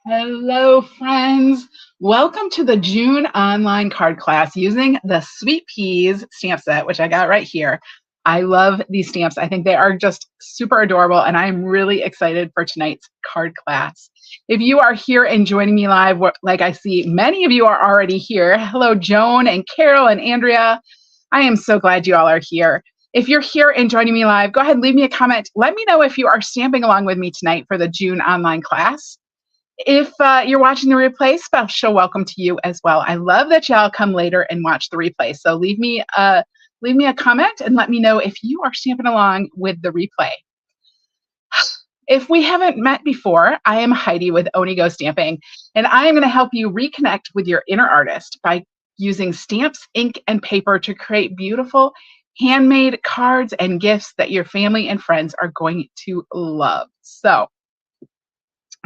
Hello, friends. Welcome to the June online card class using the Sweet Peas stamp set, which I got right here. I love these stamps. I think they are just super adorable, and I'm really excited for tonight's card class. If you are here and joining me live, like I see many of you are already here. Hello, Joan and Carol and Andrea. I am so glad you all are here. If you're here and joining me live, go ahead and leave me a comment. Let me know if you are stamping along with me tonight for the June online class. If you're watching the replay, special welcome to you as well. I love that y'all come later and watch the replay. So leave me a comment and let me know if you are stamping along with the replay. If we haven't met before, I am Heidi with Onigo Stamping, and I am going to help you reconnect with your inner artist by using stamps, ink, and paper to create beautiful handmade cards and gifts that your family and friends are going to love. So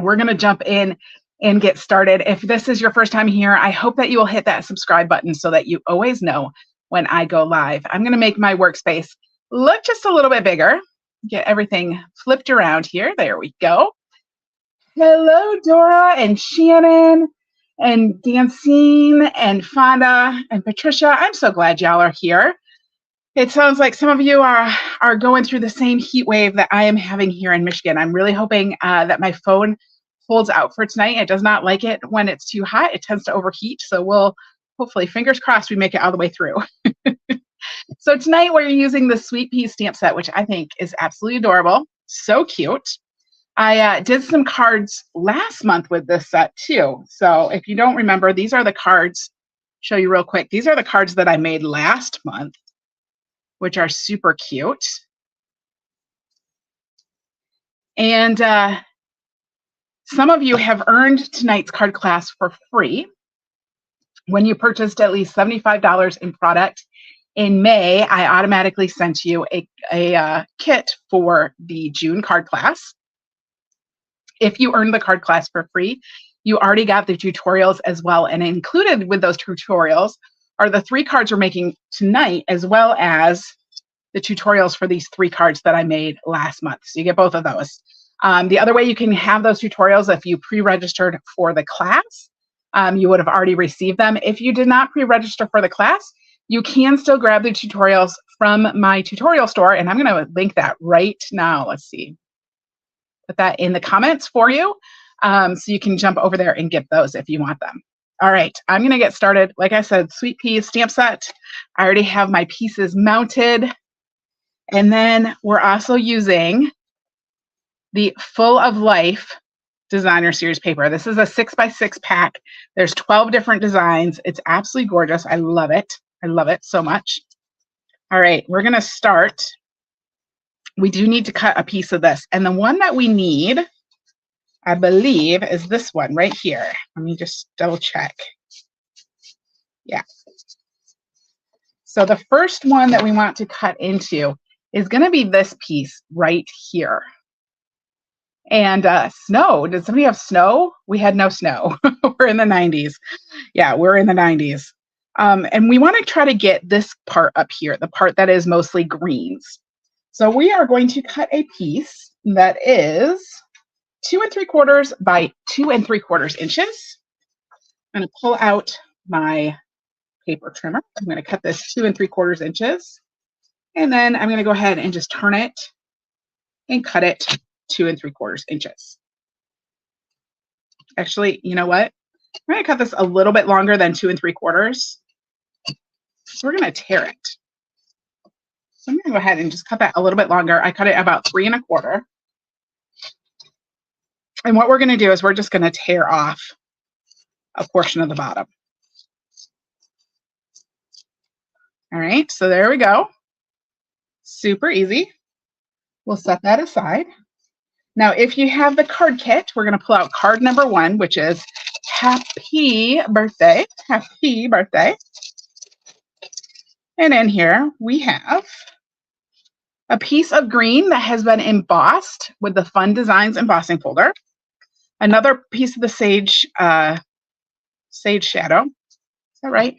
we're going to jump in and get started. If this is your first time here, I hope that you will hit that subscribe button so that you always know when I go live. I'm going to make my workspace look just a little bit bigger. Get everything flipped around here. There we go. Hello, Dora and Shannon and Dancine and Fonda and Patricia. I'm so glad y'all are here. It sounds like some of you are going through the same heat wave that I am having here in Michigan. I'm really hoping that my phone holds out for tonight. It does not like it when it's too hot. It tends to overheat. So we'll hopefully, fingers crossed, we make it all the way through. So tonight we're using the Sweet Peas stamp set, which I think is absolutely adorable. So cute. I did some cards last month with this set too. So if you don't remember, these are the cards. Show you real quick. These are the cards that I made last month, which are super cute. And some of you have earned tonight's card class for free when you purchased at least $75 in product. In May, I automatically sent you a kit for the June card class. If you earned the card class for free, you already got the tutorials as well. And included with those tutorials are the 3 cards we're making tonight, as well as the tutorials for these 3 cards that I made last month. So you get both of those. The other way you can have those tutorials, if you pre-registered for the class, you would have already received them. If you did not pre-register for the class, you can still grab the tutorials from my tutorial store, and I'm going to link that right now. Let's see. Put that in the comments for you, so you can jump over there and get those if you want them. All right, I'm going to get started. Like I said, Sweet Peas stamp set. I already have my pieces mounted. And then we're also using the Full of Life Designer Series paper. This is a 6x6 pack. There's 12 different designs. It's absolutely gorgeous. I love it. I love it so much. All right, we're going to start. We do need to cut a piece of this. And the one that we need, I believe, is this one right here. Let me just double check. Yeah. So the first one that we want to cut into is going to be this piece right here. And snow. Did somebody have snow? We had no snow. We're in the 90s. Yeah, we're in the 90s. And we want to try to get this part up here, the part that is mostly greens. So we are going to cut a piece that is 2 3/4 by 2 3/4 inches. I'm going to pull out my paper trimmer. I'm going to cut this 2 3/4 inches. And then I'm going to go ahead and just turn it and cut it 2 3/4 inches. Actually, you know what? I'm going to cut this a little bit longer than 2 3/4. So we're going to tear it. So I'm going to go ahead and just cut that a little bit longer. I cut it about 3 1/4. And what we're going to do is we're just going to tear off a portion of the bottom. All right, so there we go. Super easy. We'll set that aside. Now, if you have the card kit, we're going to pull out card number 1, which is Happy Birthday. Happy Birthday. And in here, we have a piece of green that has been embossed with the Fun Designs embossing folder. Another piece of the sage shadow. Is that right?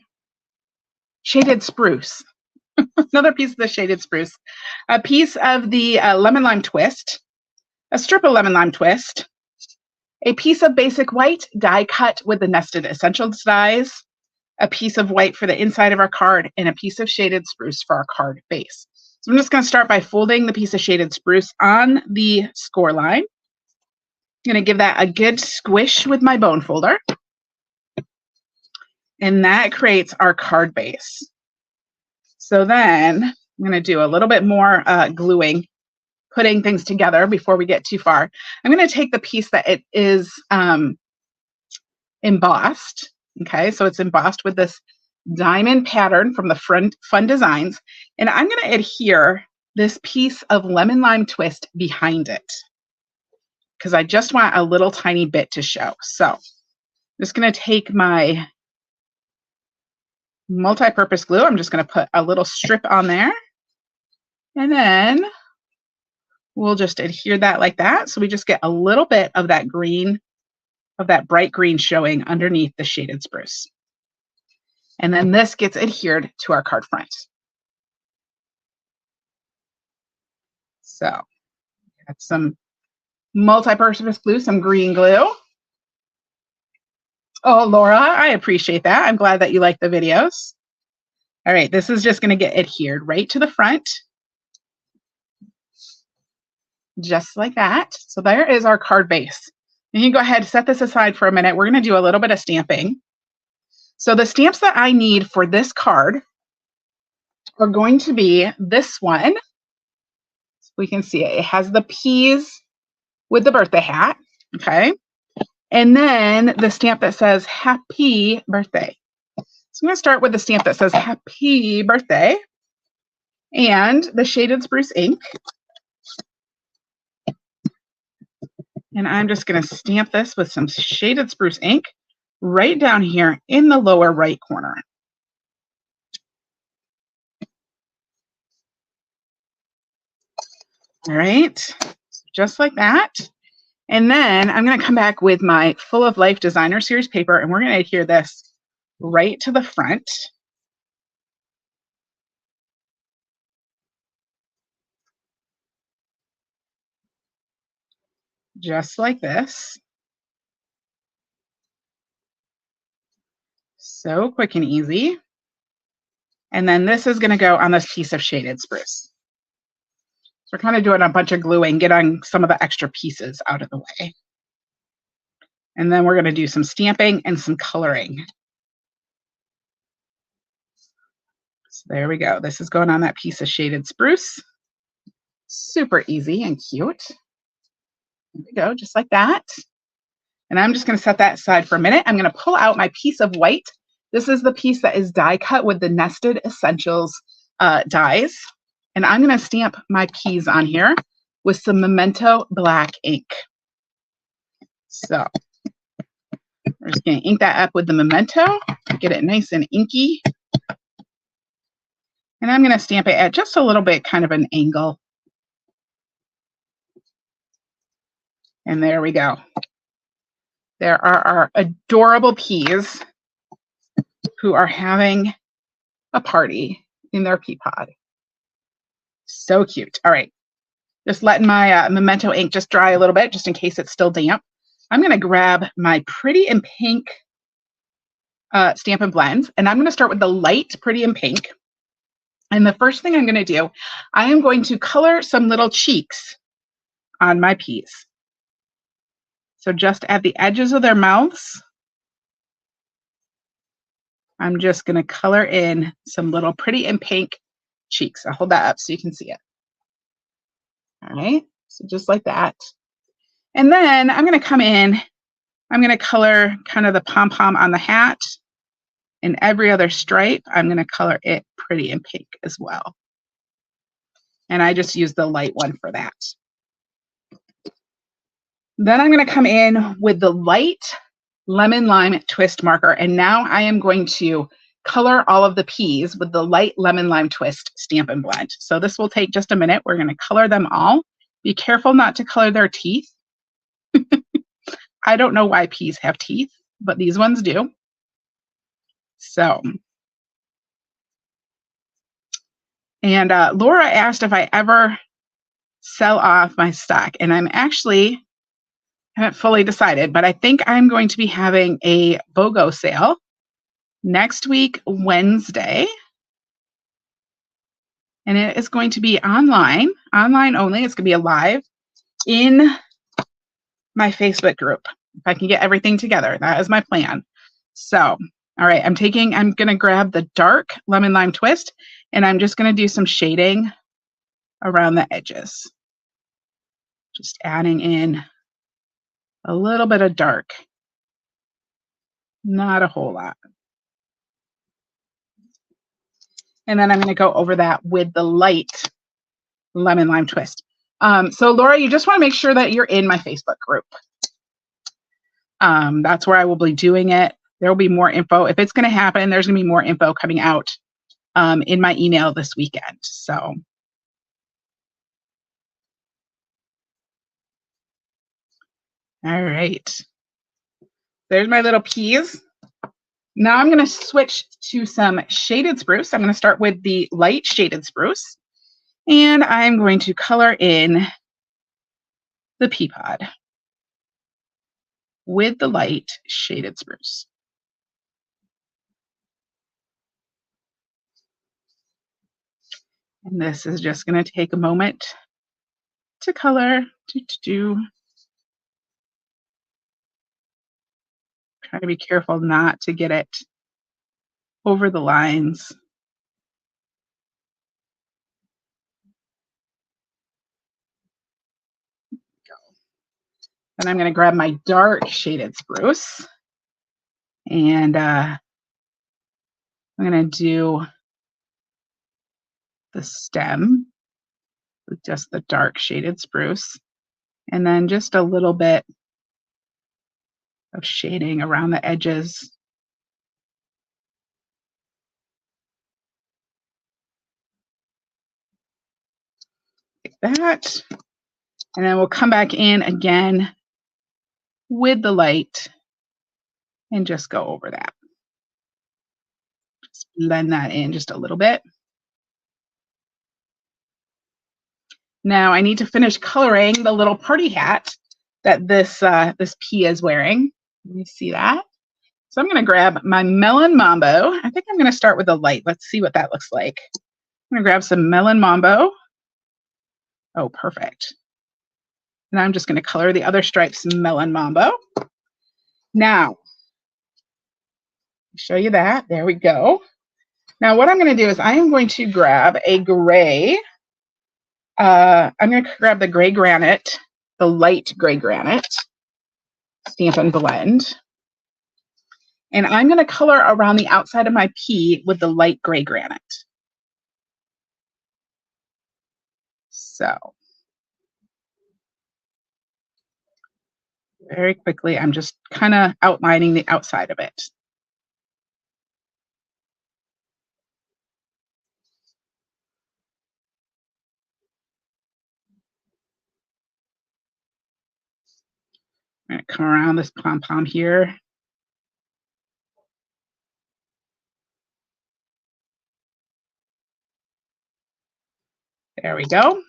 Shaded spruce. Another piece of the shaded spruce. A piece of the lemon lime twist. A strip of lemon lime twist. a piece of basic white die cut with the nested essentials dies, a piece of white for the inside of our card, and a piece of shaded spruce for our card base. So I'm just going to start by folding the piece of shaded spruce on the score line. I'm going to give that a good squish with my bone folder. And that creates our card base. So then I'm going to do a little bit more gluing, putting things together before we get too far. I'm going to take the piece that it is embossed. Okay, so it's embossed with this diamond pattern from the Fun Designs. And I'm going to adhere this piece of lemon lime twist behind it because I just want a little tiny bit to show. So I'm just going to take my multi-purpose glue. I'm just going to put a little strip on there. And then we'll just adhere that like that. So we just get a little bit of that green, of that bright green showing underneath the shaded spruce. And then this gets adhered to our card front. So got some multi-purpose glue, some green glue. Oh, Laura, I appreciate that. I'm glad that you like the videos. All right, this is just going to get adhered right to the front. Just like that. So there is our card base. You can go ahead and set this aside for a minute. We're going to do a little bit of stamping. So the stamps that I need for this card are going to be this one. So we can see it. It has the peas with the birthday hat. Okay. And then the stamp that says happy birthday. So I'm going to start with the stamp that says happy birthday and the shaded spruce ink. And I'm just going to stamp this with some shaded spruce ink right down here in the lower right corner. All right, just like that. And then I'm going to come back with my Full of Life Designer Series paper, and we're going to adhere this right to the front. Just like this. So quick and easy. And then this is going to go on this piece of shaded spruce. So we're kind of doing a bunch of gluing, getting some of the extra pieces out of the way. And then we're going to do some stamping and some coloring. So there we go. This is going on that piece of shaded spruce. Super easy and cute. There we go, just like that. And I'm just going to set that aside for a minute. I'm going to pull out my piece of white. This is the piece that is die cut with the nested essentials dies. And I'm going to stamp my peas on here with some Memento black ink. So we're just going to ink that up with the Memento, get it nice and inky. And I'm going to stamp it at just a little bit, kind of an angle. And there we go. There are our adorable peas who are having a party in their pea pod. So cute. All right. Just letting my Memento ink just dry a little bit, just in case it's still damp. I'm going to grab my Pretty in Pink Stampin' Blends, and I'm going to start with the light Pretty in Pink. And the first thing I'm going to do, I am going to color some little cheeks on my peas. So just at the edges of their mouths, I'm just going to color in some little Pretty in Pink cheeks. I'll hold that up so you can see it. All right, so just like that. And then I'm going to come in, I'm going to color kind of the pom-pom on the hat, and every other stripe, I'm going to color it Pretty in Pink as well. And I just use the light one for that. Then I'm going to come in with the light lemon lime twist marker, and now I am going to color all of the peas with the light lemon lime twist Stampin' Blend. So this will take just a minute. We're going to color them all. Be careful not to color their teeth. I don't know why peas have teeth, but these ones do. So, and Laura asked if I ever sell off my stock, and I'm actually I haven't fully decided, but I think I'm going to be having a BOGO sale next week, Wednesday. And it is going to be online only. It's going to be a live in my Facebook group. If I can get everything together, that is my plan. So, all right, I'm going to grab the dark lemon lime twist, and I'm just going to do some shading around the edges. Just adding in a little bit of dark, not a whole lot. And then I'm going to go over that with the light lemon lime twist. So Laura, you just want to make sure that you're in my Facebook group. That's where I will be doing it. There will be more info. If it's going to happen, there's going to be more info coming out in my email this weekend. So. All right. There's my little peas. Now I'm going to switch to some shaded spruce. I'm going to start with the light shaded spruce. And I'm going to color in the pea pod with the light shaded spruce. And this is just going to take a moment to color. Try to be careful not to get it over the lines. Then I'm going to grab my dark shaded spruce, and I'm going to do the stem with just the dark shaded spruce, and then just a little bit of shading around the edges. Like that. And then we'll come back in again with the light and just go over that. Just blend that in just a little bit. Now I need to finish coloring the little party hat that this pea is wearing. Let me see that. So I'm going to grab my Melon Mambo. I think I'm going to start with the light. Let's see what that looks like. I'm going to grab some Melon Mambo. Oh, perfect. And I'm just going to color the other stripes Melon Mambo. Now, show you that. There we go. Now what I'm going to do is I am going to grab a gray. I'm going to grab the gray granite, the light gray granite, Stampin' Blend. And I'm going to color around the outside of my pea with the light gray granite. So very quickly, I'm just kind of outlining the outside of it. I'm going to come around this pom-pom here. There we go.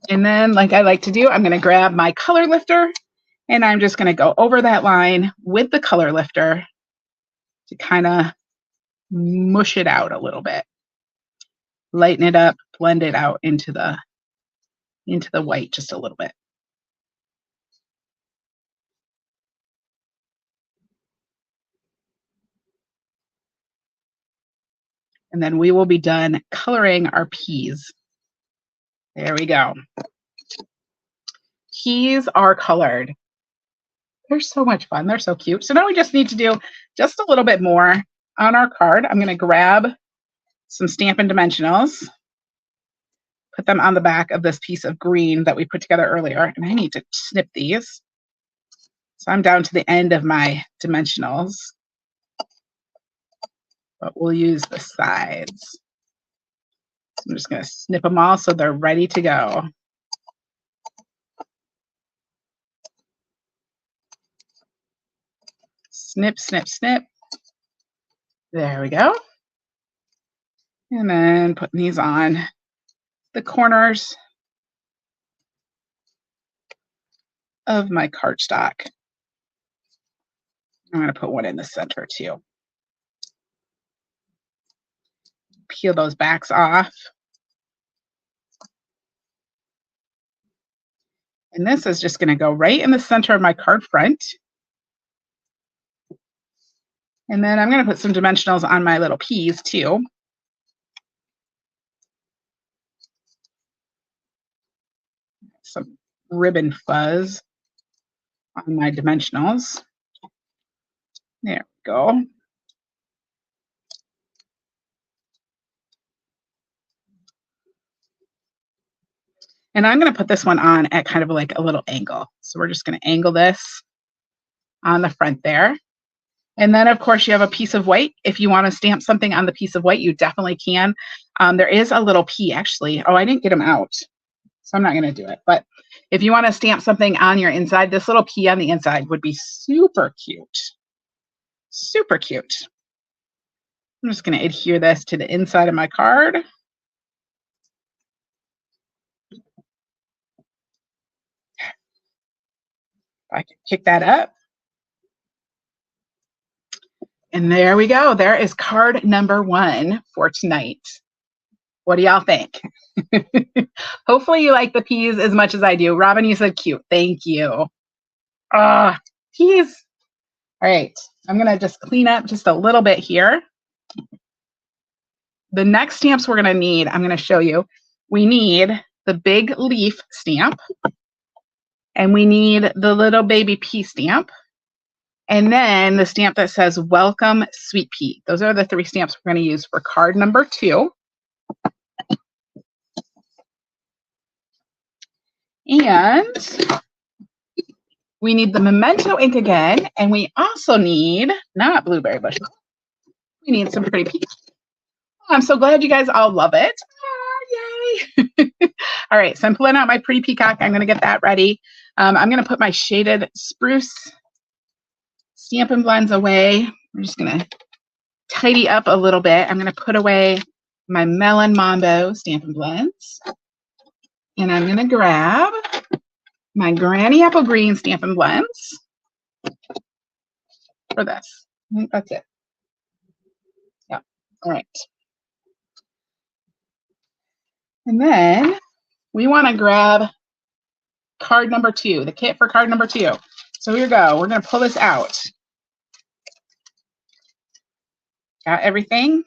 And then, like I like to do, I'm going to grab my color lifter, and I'm just going to go over that line with the color lifter to kind of mush it out a little bit. Lighten it up, blend it out into the white just a little bit. And then we will be done coloring our peas. There we go. Peas are colored. They're so much fun. They're so cute. So now we just need to do just a little bit more on our card. I'm going to grab some Stampin' Dimensionals, put them on the back of this piece of green that we put together earlier. And I need to snip these. So I'm down to the end of my dimensionals, but we'll use the sides. I'm just going to snip them all so they're ready to go. Snip, snip, snip. There we go. And then putting these on the corners of my cardstock. I'm going to put one in the center too. Peel those backs off. And this is just going to go right in the center of my card front. And then I'm going to put some dimensionals on my little peas too. Some ribbon fuzz on my dimensionals. There we go. And I'm going to put this one on at kind of like a little angle. So we're just going to angle this on the front there. And then, of course, you have a piece of white. If you want to stamp something on the piece of white, you definitely can. There is a little pea, actually. Oh, I didn't get them out, so I'm not going to do it. But if you want to stamp something on your inside, this little pea on the inside would be super cute. Super cute. I'm just going to adhere this to the inside of my card. I can pick that up. And there we go. There is card number 1 for tonight. What do y'all think? Hopefully you like the peas as much as I do. Robin, you said cute. Thank you. Peas. All right. I'm going to just clean up just a little bit here. The next stamps we're going to need, I'm going to show you. We need the big leaf stamp. And we need the little baby pea stamp. And then the stamp that says Welcome Sweet Pea. Those are the 3 stamps we're going to use for card number 2. And we need the memento ink again. And we also need, not blueberry bush, we need some pretty peas. Oh, I'm so glad you guys all love it. Yay. All right, so I'm pulling out my pretty peacock. I'm going to get that ready. I'm going to put my shaded spruce Stampin' Blends away. I'm just going to tidy up a little bit. I'm going to put away my Melon Mambo Stampin' Blends. And I'm going to grab my Granny Apple Green Stampin' Blends for this. I think that's it. Yeah. All right. And then we want to grab card number 2, the kit for card number 2. So here we go. We're going to pull this out. Got everything.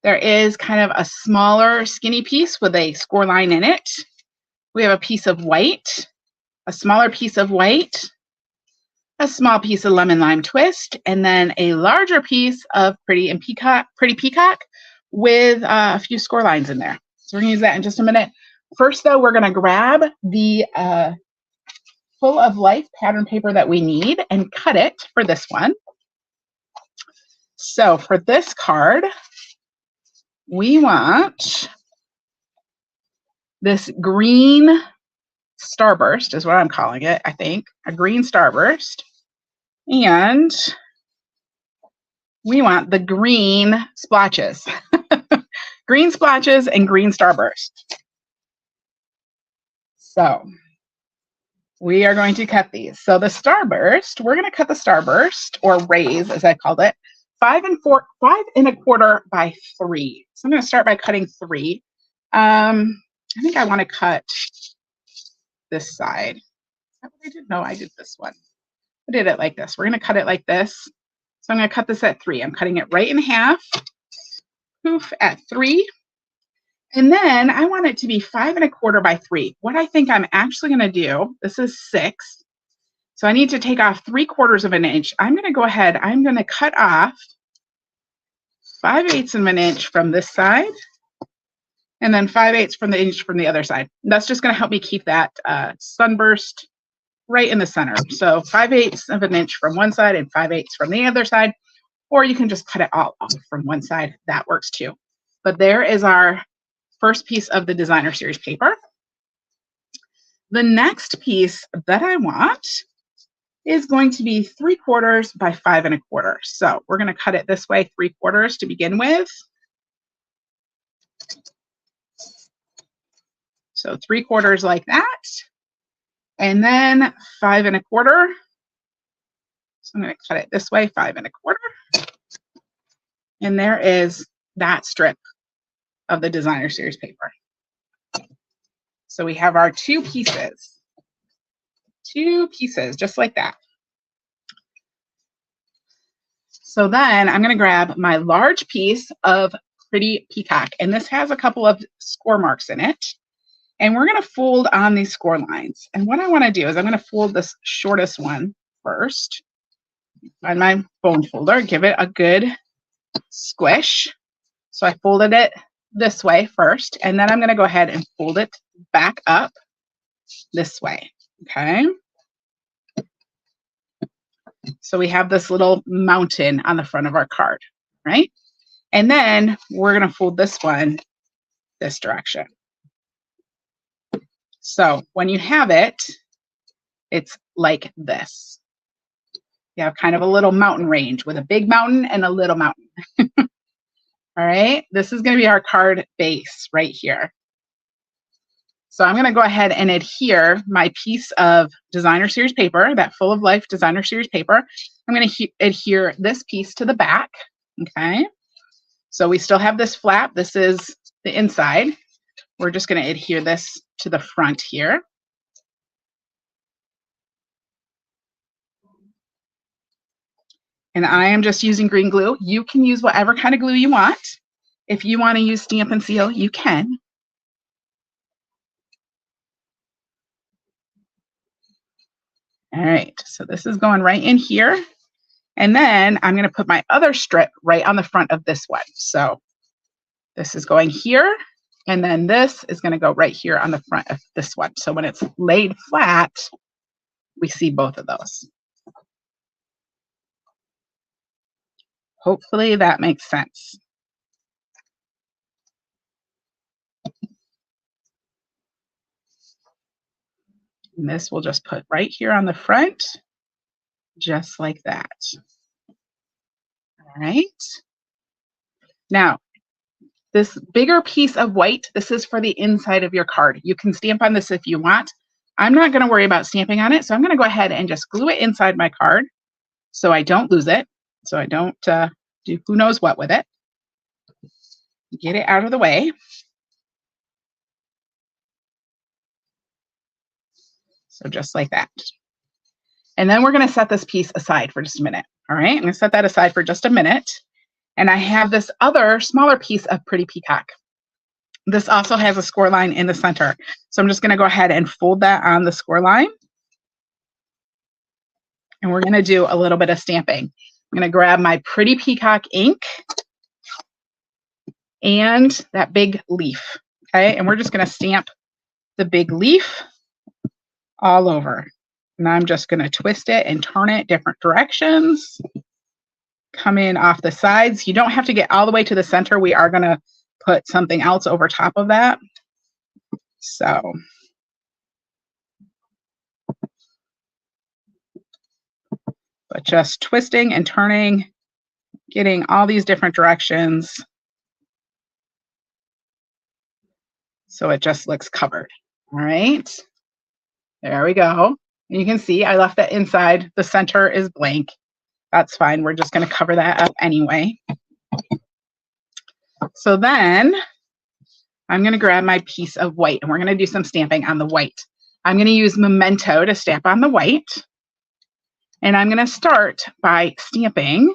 There is kind of a smaller skinny piece with a score line in it. We have a piece of white, a smaller piece of white, a small piece of lemon lime twist, and then a larger piece of pretty peacock with a few score lines in there. So we're going to use that in just a minute. First, though, we're going to grab the Full of Life pattern paper that we need and cut it for this one. So for this card, we want this green starburst is what I'm calling it, I think. A green starburst. And we want the green splotches. Green splotches and green starburst. So we are going to cut these. So the starburst, we're going to cut the starburst, or raise as I called it, 5 1/4 by 3. So I'm going to start by cutting 3. I think I want to cut this side. Is that what I did? No, I did this one. I did it like this. We're going to cut it like this. So I'm going to cut this at 3. I'm cutting it right in half. Poof, at 3. And then I want it to be 5 1/4 by 3. What I think I'm actually going to do, this is 6. So I need to take off 3/4 of an inch. I'm going to go ahead. I'm going to cut off 5/8 of an inch from this side. And then 5/8 from the inch from the other side. That's just going to help me keep that sunburst right in the center. So 5/8 of an inch from one side and 5/8 from the other side. Or you can just cut it all off from one side. That works too. But there is our first piece of the designer series paper. The next piece that I want is going to be 3/4 by 5 1/4. So we're going to cut it this way, 3/4 to begin with. So 3/4 like that. And then 5 1/4. So I'm going to cut it this way, 5 1/4. And there is that strip of the designer series paper. So we have our 2 pieces. 2 pieces, just like that. So then I'm going to grab my large piece of Pretty Peacock, and this has a couple of score marks in it. And we're going to fold on these score lines. And what I want to do is I'm going to fold this shortest one first. Find my bone folder, give it a good squish. So I folded it this way first, and then I'm going to go ahead and fold it back up this way. Okay. So we have this little mountain on the front of our card, right? And then we're going to fold this one this direction. So when you have it, it's like this. You have kind of a little mountain range with a big mountain and a little mountain. All right, this is going to be our card base right here. So I'm going to go ahead and adhere my piece of designer series paper, that Full of Life designer series paper. I'm going to adhere this piece to the back. Okay, so we still have this flap. This is the inside. We're just going to adhere this to the front here. And I am just using green glue. You can use whatever kind of glue you want. If you want to use Stampin' Seal, you can. All right, so this is going right in here. And then I'm going to put my other strip right on the front of this one. So this is going here, and then this is going to go right here on the front of this one. So when it's laid flat, we see both of those. Hopefully that makes sense. And this we'll just put right here on the front, just like that. All right. Now, this bigger piece of white, this is for the inside of your card. You can stamp on this if you want. I'm not going to worry about stamping on it, so I'm going to go ahead and just glue it inside my card so I don't lose it, so I don't do who knows what with it. Get it out of the way. So just like that. And then we're going to set this piece aside for just a minute. All right, I'm going to set that aside for just a minute. And I have this other smaller piece of Pretty Peacock. This also has a score line in the center. So I'm just going to go ahead and fold that on the score line. And we're going to do a little bit of stamping. I'm going to grab my Pretty Peacock ink and that big leaf. Okay, and we're just going to stamp the big leaf all over. And I'm just going to twist it and turn it different directions. Come in off the sides. You don't have to get all the way to the center. We are going to put something else over top of that. So but just twisting and turning, getting all these different directions so it just looks covered. All right, there we go. And you can see I left that inside. The center is blank. That's fine. We're just going to cover that up anyway. So then I'm going to grab my piece of white, and we're going to do some stamping on the white. I'm going to use Memento to stamp on the white. And I'm going to start by stamping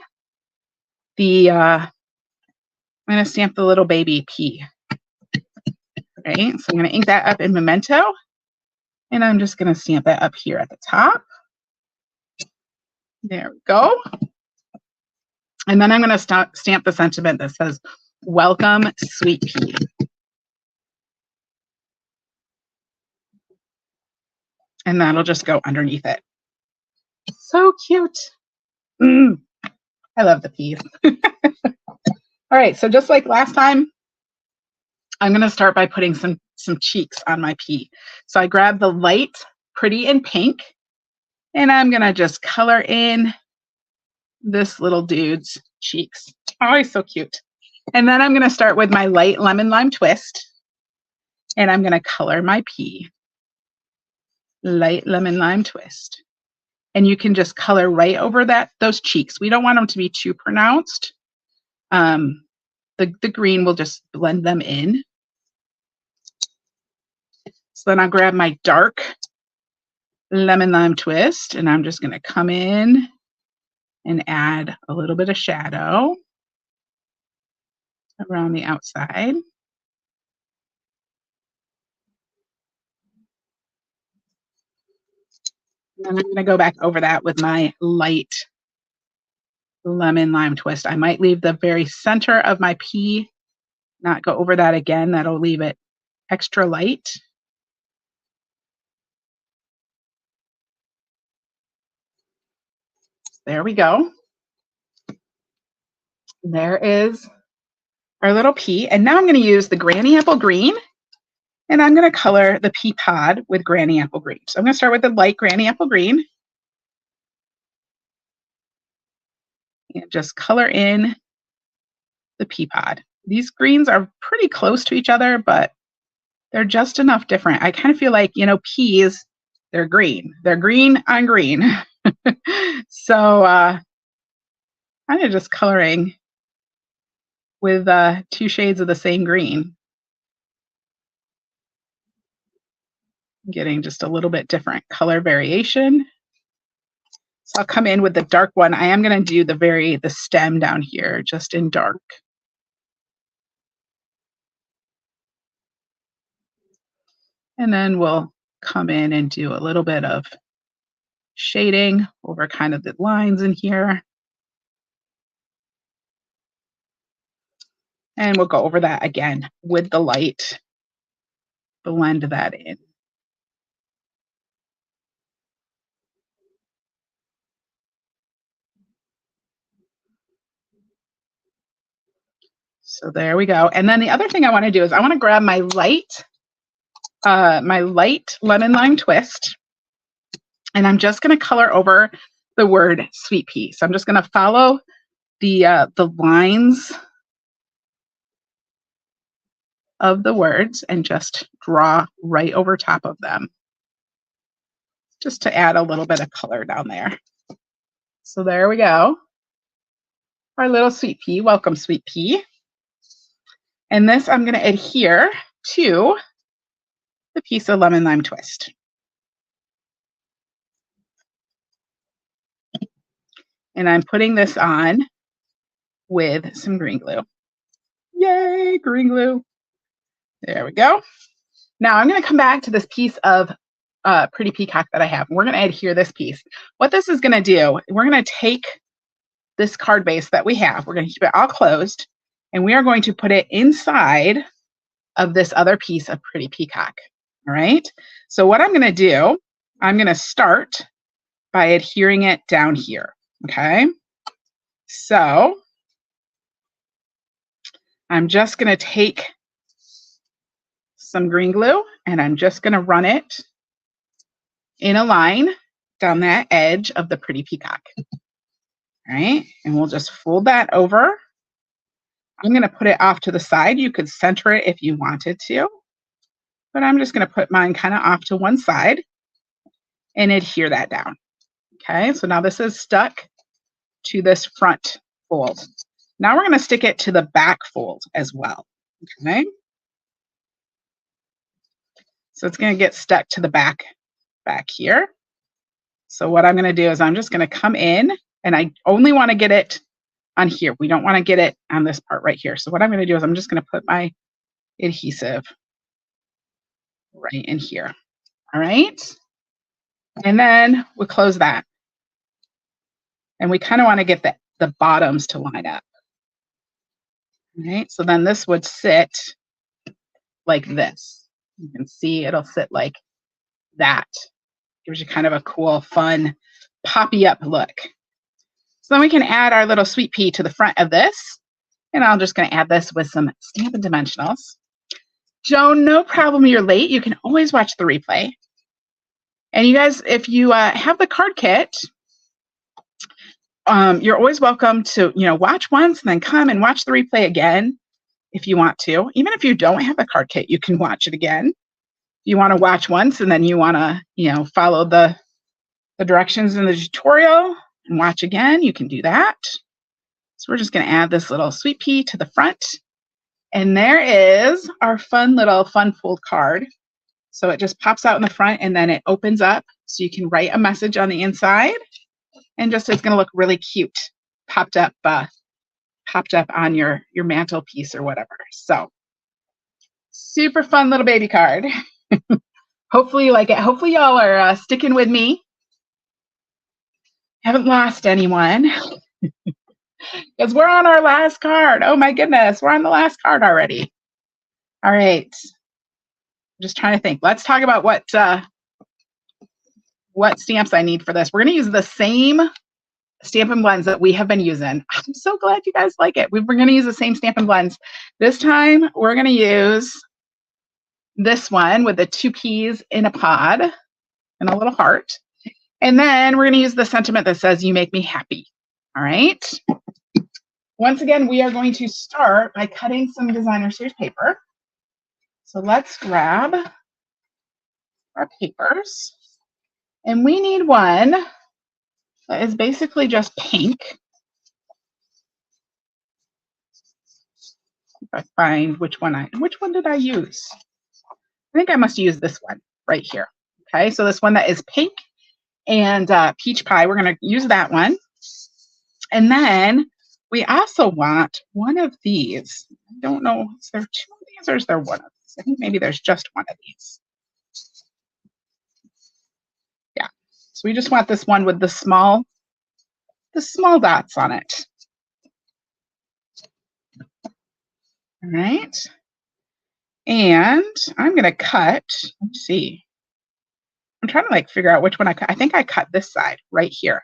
the, I'm going to stamp the little baby P. Okay, so I'm going to ink that up in Memento. And I'm just going to stamp that up here at the top. There we go. And then I'm going to stamp the sentiment that says, "Welcome, Sweet Pea." And that'll just go underneath it. So cute. I love the peas. All right, so just like last time, I'm going to start by putting some cheeks on my pea. So I grab the light Pretty in Pink, and I'm going to just color in this little dude's cheeks. Oh, he's so cute. And then I'm going to start with my light Lemon Lime Twist, and I'm going to color my pea. light lemon lime twist. And you can just color right over those cheeks. We don't want them to be too pronounced. The green will just blend them in. So then I'll grab my dark lemon lime twist, and I'm just going to come in and add a little bit of shadow around the outside. And then I'm going to go back over that with my light lemon lime twist. I might leave the very center of my pea, not go over that again. That'll leave it extra light. There we go. There is our little pea. And now I'm going to use the Granny Apple Green, and I'm going to color the pea pod with Granny Apple Green. So I'm going to start with the light Granny Apple Green. And just color in the pea pod. These greens are pretty close to each other, but they're just enough different. I kind of feel like, peas, they're green. They're green on green. So kind of just coloring with 2 shades of the same green. Getting just a little bit different color variation. So I'll come in with the dark one. I am going to do the stem down here, just in dark. And then we'll come in and do a little bit of shading over kind of the lines in here. And we'll go over that again with the light, blend that in. So there we go. And then the other thing I want to do is I want to grab my light lemon lime twist, and I'm just going to color over the word sweet pea. So I'm just going to follow the lines of the words and just draw right over top of them, just to add a little bit of color down there. So there we go. Our little sweet pea. Welcome, sweet pea. And this I'm going to adhere to the piece of lemon lime twist. And I'm putting this on with some green glue. Yay, green glue. There we go. Now I'm going to come back to this piece of pretty peacock that I have. We're going to adhere this piece. What this is going to do, we're going to take this card base that we have, we're going to keep it all closed, and we are going to put it inside of this other piece of pretty peacock. All right. So what I'm going to do, I'm going to start by adhering it down here. Okay. So I'm just going to take some green glue and I'm just going to run it in a line down that edge of the pretty peacock. All right. And we'll just fold that over. I'm going to put it off to the side. You could center it if you wanted to, but I'm just going to put mine kind of off to one side and adhere that down. Okay, so now this is stuck to this front fold. Now we're going to stick it to the back fold as well. Okay, so it's going to get stuck to the back here. So what I'm going to do is I'm just going to come in, and I only want to get it on here. We don't want to get it on this part right here. So what I'm going to do is I'm just going to put my adhesive right in here. All right. And then we'll close that. And we kind of want to get the bottoms to line up. All right. So then this would sit like this. You can see it'll sit like that. Gives you kind of a cool, fun, poppy up look. So then we can add our little sweet pea to the front of this. And I'm just going to add this with some Stampin' Dimensionals. Joan, no problem, you're late. You can always watch the replay. And you guys, if you have the card kit, you're always welcome to, watch once and then come and watch the replay again if you want to. Even if you don't have the card kit, you can watch it again. you want to watch once and then you want to, follow the directions in the tutorial and watch again, you can do that. So we're just going to add this little sweet pea to the front. And there is our fun little fun fold card. So it just pops out in the front and then it opens up so you can write a message on the inside, and just it's going to look really cute popped up on your mantelpiece or whatever. So super fun little baby card. Hopefully you like it. Hopefully y'all are sticking with me. Haven't lost anyone. Because we're on our last card. Oh my goodness, we're on the last card already. All right. I'm just trying to think. Let's talk about what stamps I need for this. We're going to use the same Stampin' Blends that we have been using. I'm so glad you guys like it. We're going to use the same Stampin' Blends. This time we're going to use this one with the 2 peas in a pod and a little heart. And then we're going to use the sentiment that says, "You make me happy." All right. Once again, we are going to start by cutting some designer series paper. So let's grab our papers. And we need one that is basically just pink. If I find which one did I use? I think I must use this one right here. Okay, so this one that is pink and peach pie, we're going to use that one. And then we also want one of these. I don't know, is there 2 of these or is there one of these? I think maybe there's just one of these. Yeah, so we just want this one with the small dots on it. All right. And I'm going to cut, let's see. I'm trying to figure out which one I cut. I think I cut this side right here.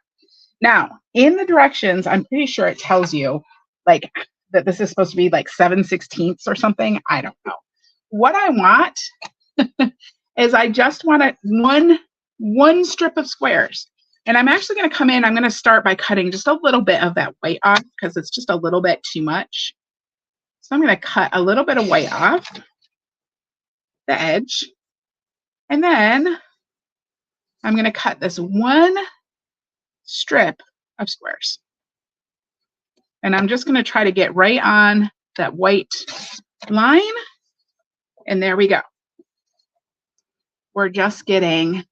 Now, in the directions, I'm pretty sure it tells you that this is supposed to be 7/16 or something. I don't know. What I want is I just want one strip of squares. And I'm actually going to come in, I'm going to start by cutting just a little bit of that white off because it's just a little bit too much. So I'm going to cut a little bit of white off the edge. And then I'm going to cut this one strip of squares. And I'm just going to try to get right on that white line. And there we go. We're just getting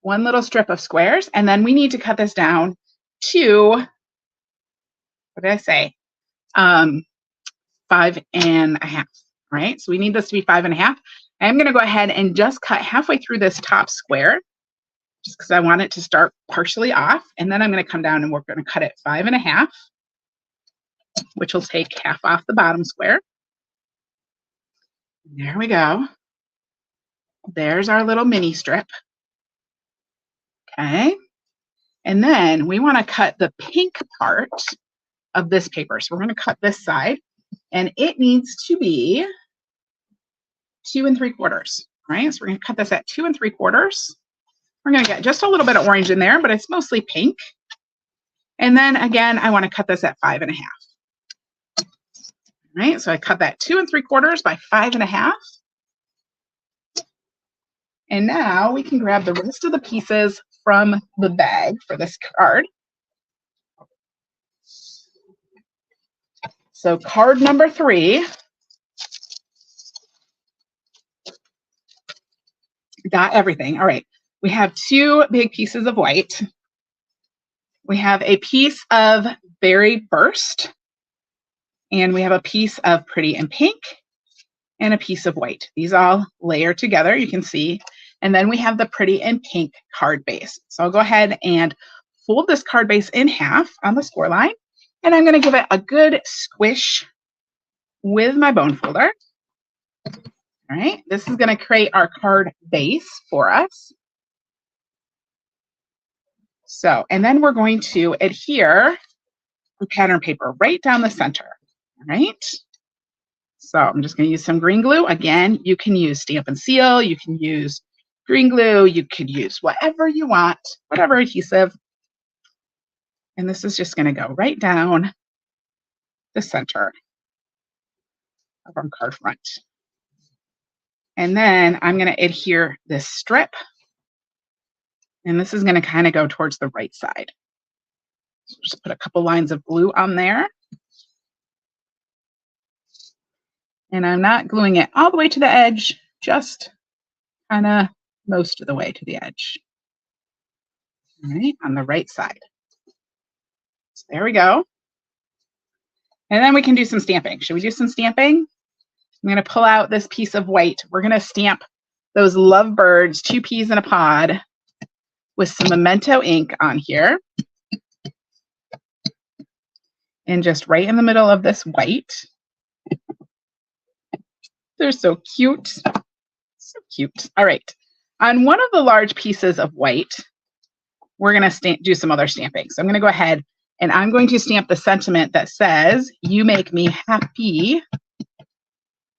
one little strip of squares. And then we need to cut this down to, what did I say? 5.5. Right? So we need this to be 5.5. I'm going to go ahead and just cut halfway through this top square, just because I want it to start partially off. And then I'm going to come down and we're going to cut it 5.5, which will take half off the bottom square. There we go. There's our little mini strip. Okay. And then we want to cut the pink part of this paper. So we're going to cut this side, and it needs to be 2 3/4. Right? So we're going to cut this at 2 3/4. We're going to get just a little bit of orange in there, but it's mostly pink. And then again, I want to cut this at 5.5. Right? So I cut that 2 3/4 by 5.5. And now we can grab the rest of the pieces from the bag for this card. So card number 3 got everything. All right. We have 2 big pieces of white. We have a piece of Berry Burst, and we have a piece of Pretty in Pink, and a piece of white. These all layer together, you can see. And then we have the Pretty in Pink card base. So I'll go ahead and fold this card base in half on the score line, and I'm going to give it a good squish with my bone folder. All right, this is going to create our card base for us. So, and then we're going to adhere the pattern paper right down the center. All right. So I'm just going to use some green glue. Again, you can use Stampin' Seal, you can use green glue, you could use whatever you want, whatever adhesive. And this is just going to go right down the center of our card front. And then I'm going to adhere this strip. And this is going to kind of go towards the right side. So just put a couple lines of glue on there. And I'm not gluing it all the way to the edge, just kind of most of the way to the edge. All right, on the right side. So there we go. And then we can do some stamping. Should we do some stamping? I'm going to pull out this piece of white. We're going to stamp those lovebirds, 2 peas in a pod, with some Memento ink on here. And just right in the middle of this white. They're so cute. So cute. All right. On one of the large pieces of white, we're going to do some other stamping. So I'm going to go ahead and I'm going to stamp the sentiment that says, "You make me happy."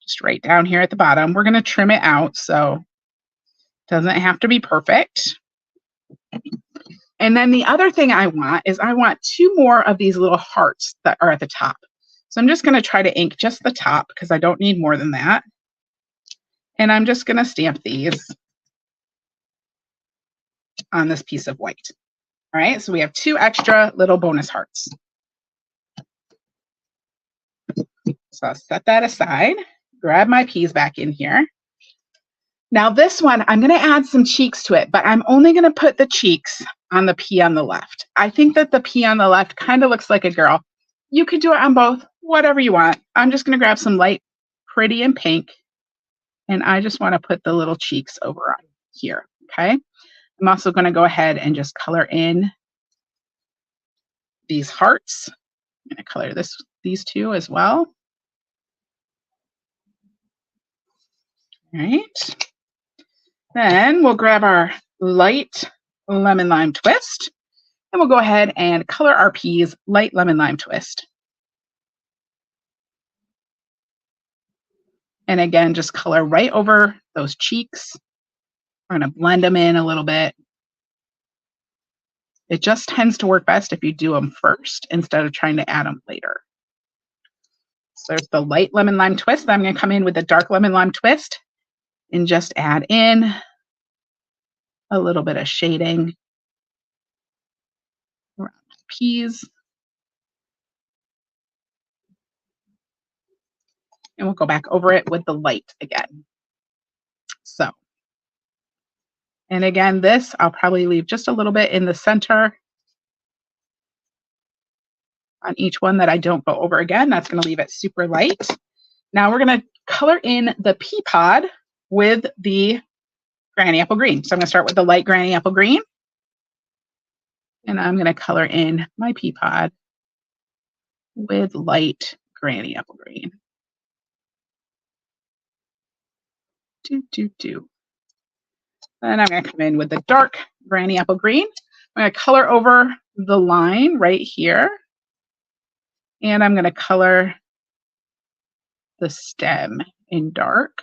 Just right down here at the bottom. We're going to trim it out so it doesn't have to be perfect. And then the other thing I want is I want 2 more of these little hearts that are at the top. So I'm just going to try to ink just the top because I don't need more than that. And I'm just going to stamp these on this piece of white. All right, so we have 2 extra little bonus hearts. So I'll set that aside, grab my peas back in here. Now this one, I'm going to add some cheeks to it, but I'm only going to put the cheeks on the pea on the left. I think that the pea on the left kind of looks like a girl. You could do it on both, whatever you want. I'm just going to grab some light pretty and pink, and I just want to put the little cheeks over on here, okay? I'm also going to go ahead and just color in these hearts. I'm going to color these 2 as well. All right. Then we'll grab our light lemon lime twist, and we'll go ahead and color our peas light lemon lime twist. And again, just color right over those cheeks. We're going to blend them in a little bit. It just tends to work best if you do them first instead of trying to add them later. So there's the light lemon lime twist. Then I'm going to come in with the dark lemon lime twist and just add in a little bit of shading around the peas. And we'll go back over it with the light again. So, and again, this I'll probably leave just a little bit in the center on each one that I don't go over again. That's going to leave it super light. Now we're going to color in the pea pod with the granny apple green. So I'm going to start with the light granny apple green. And I'm going to color in my pea pod with light granny apple green. Then I'm going to come in with the dark granny apple green. I'm going to color over the line right here. And I'm going to color the stem in dark,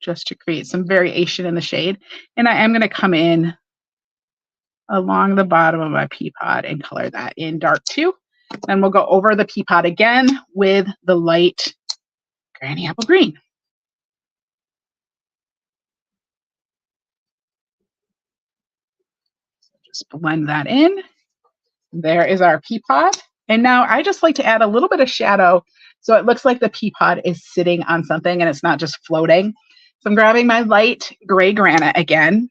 just to create some variation in the shade. And I am going to come in along the bottom of my pea pod and color that in dark too. Then we'll go over the pea pod again with the light granny apple green. So just blend that in. There is our pea pod. And now I just like to add a little bit of shadow so it looks like the pea pod is sitting on something and it's not just floating. So I'm grabbing my light gray granite again.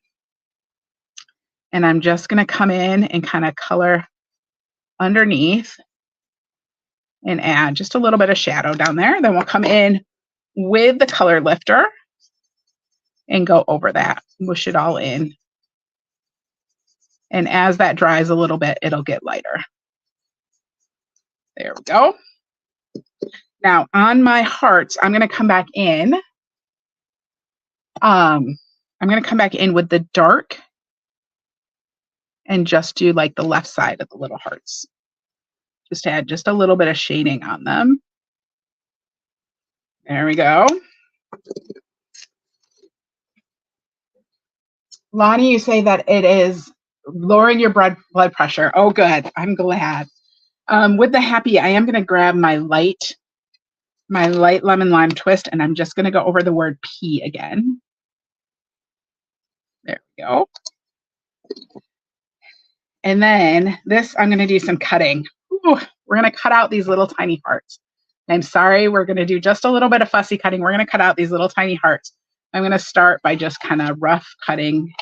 And I'm just going to come in and kind of color underneath and add just a little bit of shadow down there. Then we'll come in with the color lifter and go over that, mush it all in. And as that dries a little bit, it'll get lighter. There we go. Now on my hearts, I'm going to come back in. I'm going to come back in with the dark and just do like the left side of the little hearts. Just add just a little bit of shading on them. There we go. Lonnie, you say that it is lowering your blood pressure. Oh, good. I'm glad. With the Happy, I am going to grab my light my light lemon lime twist, and I'm just going to go over the word P again. There we go. And then this, I'm going to do some cutting. Ooh, we're going to cut out these little tiny hearts. I'm sorry, we're going to do just a little bit of fussy cutting. We're going to cut out these little tiny hearts. I'm going to start by just kind of rough cutting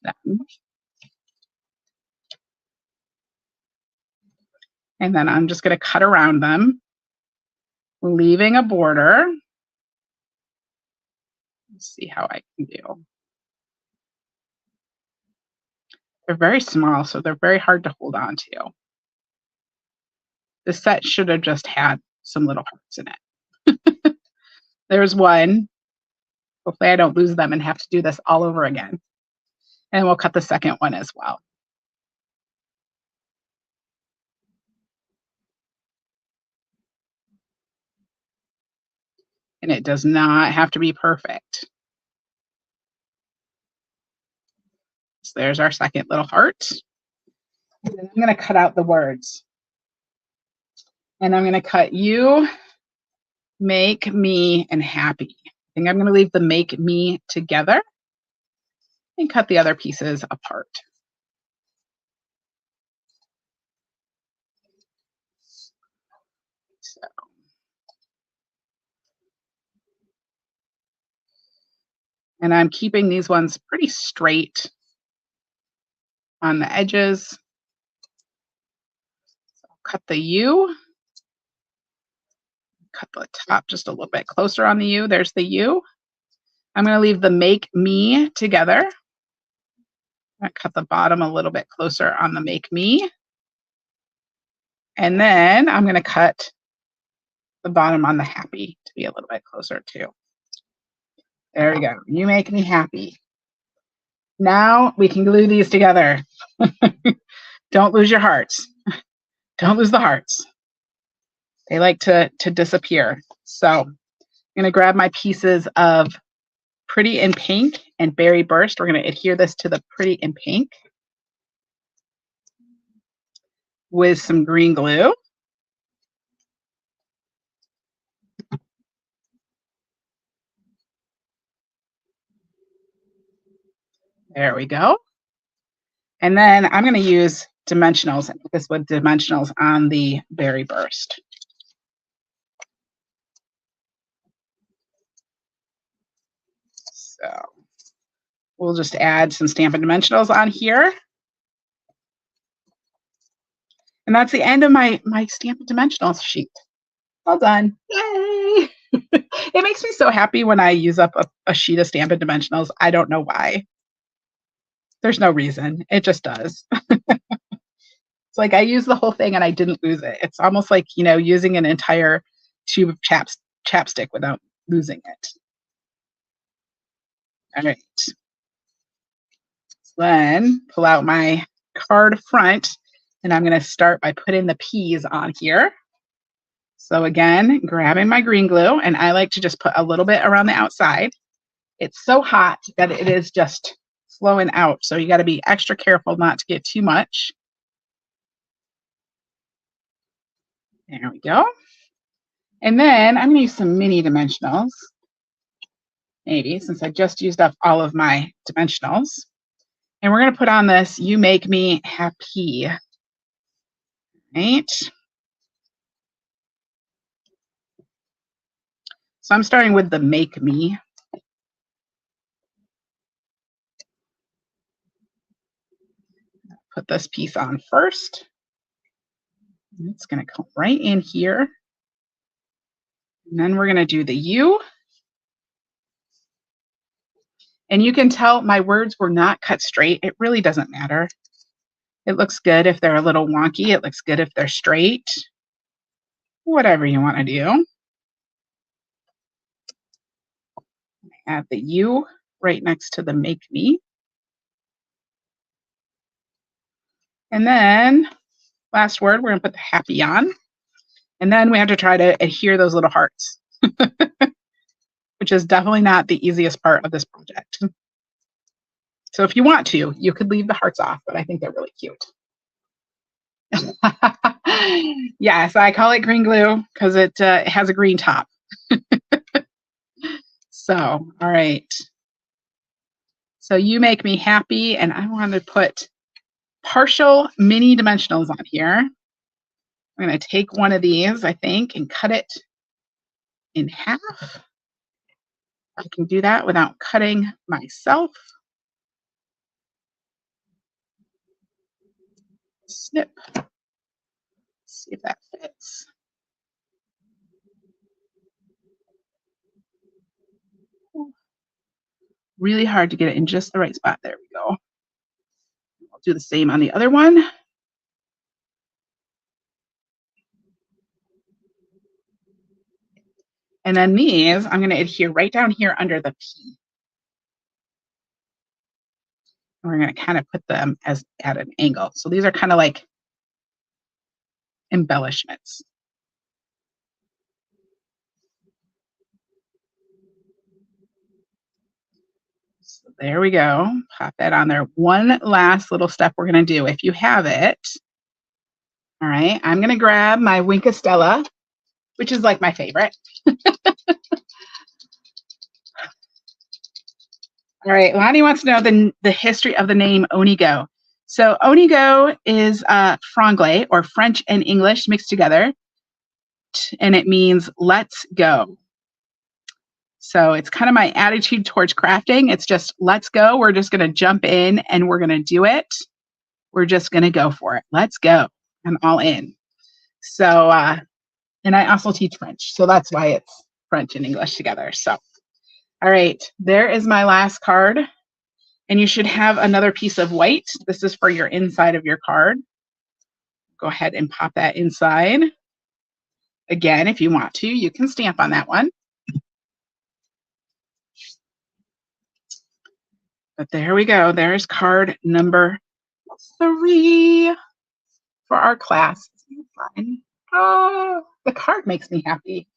them. And then I'm just going to cut around them, leaving a border. Let's see how I can do. They're very small, so they're very hard to hold on to. This set should have just had some little hearts in it. There's one. Hopefully I don't lose them and have to do this all over again. And we'll cut the second one as well. And it does not have to be perfect. So there's our second little heart. And then I'm going to cut out the words. And I'm going to cut you, make me, and happy. I think I'm going to leave the make me together and cut the other pieces apart. So. And I'm keeping these ones pretty straight on the edges. So I'll cut the U. Cut the top just a little bit closer on the U. There's the U. I'm going to leave the make me together. I cut the bottom a little bit closer on the make me. And then I'm going to cut the bottom on the happy to be a little bit closer too. There we go. You make me happy. Now we can glue these together. Don't lose your hearts. Don't lose the hearts. They like to disappear. So I'm going to grab my pieces of Pretty in Pink and Berry Burst. We're going to adhere this to the Pretty in Pink with some green glue. There we go. And then I'm going to use dimensionals and put this with dimensionals on the Berry Burst. So we'll just add some Stampin' Dimensionals on here. And that's the end of my Stampin' Dimensionals sheet. All done. Yay! It makes me so happy when I use up a sheet of Stampin' Dimensionals. I don't know why. There's no reason. It just does. It's like I used the whole thing and I didn't lose it. It's almost like, you know, using an entire tube of chapstick without losing it. All right. So then pull out my card front and I'm going to start by putting the P's on here. So again, grabbing my green glue, and I like to just put a little bit around the outside. It's so hot that it is just flowing out. So you got to be extra careful not to get too much. There we go. And then I'm going to use some mini dimensionals, maybe, since I just used up all of my dimensionals. And we're going to put on this You Make Me Happy. Right? So I'm starting with the Make Me. Put this piece on first. It's going to come right in here. And then we're going to do the U. And you can tell my words were not cut straight. It really doesn't matter. It looks good if they're a little wonky. It looks good if they're straight. Whatever you want to do. Add the U right next to the Make Me. And then last word, we're going to put the happy on. And then we have to try to adhere those little hearts, which is definitely not the easiest part of this project. So if you want to, you could leave the hearts off, but I think they're really cute. Yes, I call it green glue because it has a green top. So, all right. So you make me happy, and I want to put partial mini dimensionals on here. I'm going to take one of these, I think, and cut it in half. I can do that without cutting myself. Snip. See if that fits. Really hard to get it in just the right spot. There we go. I'll do the same on the other one. And then these, I'm going to adhere right down here under the P. And we're going to kind of put them as at an angle. So these are kind of like embellishments. So there we go. Pop that on there. One last little step we're going to do, if you have it. All right, I'm going to grab my Wink of Stella, which is like my favorite. All right, Lonnie wants to know the history of the name Onigo. So Onigo is franglais, or French and English mixed together, and it means let's go. So it's kind of my attitude towards crafting. It's just let's go. We're just going to jump in and we're going to do it. We're just going to go for it. Let's go. I'm all in. So, and I also teach French. So that's why it's French and English together. So, all right, there is my last card. And you should have another piece of white. This is for your inside of your card. Go ahead and pop that inside. Again, if you want to, you can stamp on that one. But there we go. There's card number 3 for our class. Oh, the card makes me happy.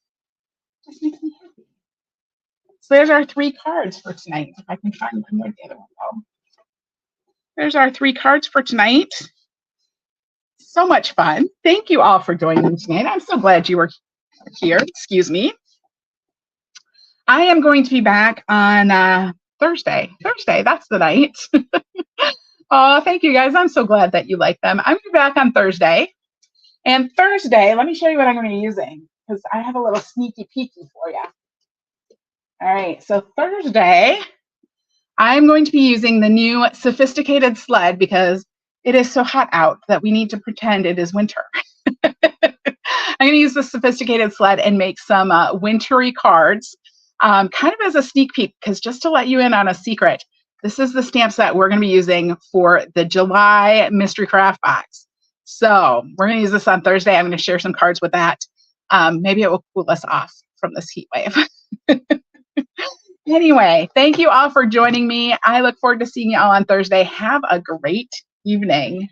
Just makes me happy. So there's our 3 cards for tonight. If I can find them, where the other one go. There's our 3 cards for tonight. So much fun. Thank you all for joining me tonight. I'm so glad you were here. Excuse me. I am going to be back on Thursday. That's the night. Oh, thank you guys. I'm so glad that you like them. I'm going to be back on Thursday. And Thursday, let me show you what I'm going to be using, because I have a little sneaky peeky for you. All right, so Thursday, I'm going to be using the new sophisticated sled because it is so hot out that we need to pretend it is winter. I'm going to use the sophisticated sled and make some wintry cards, kind of as a sneak peek, because just to let you in on a secret, this is the stamp set we're going to be using for the July Mystery Craft Box. So we're going to use this on Thursday. I'm going to share some cards with that. Maybe it will cool us off from this heat wave. Anyway, thank you all for joining me. I look forward to seeing you all on Thursday. Have a great evening.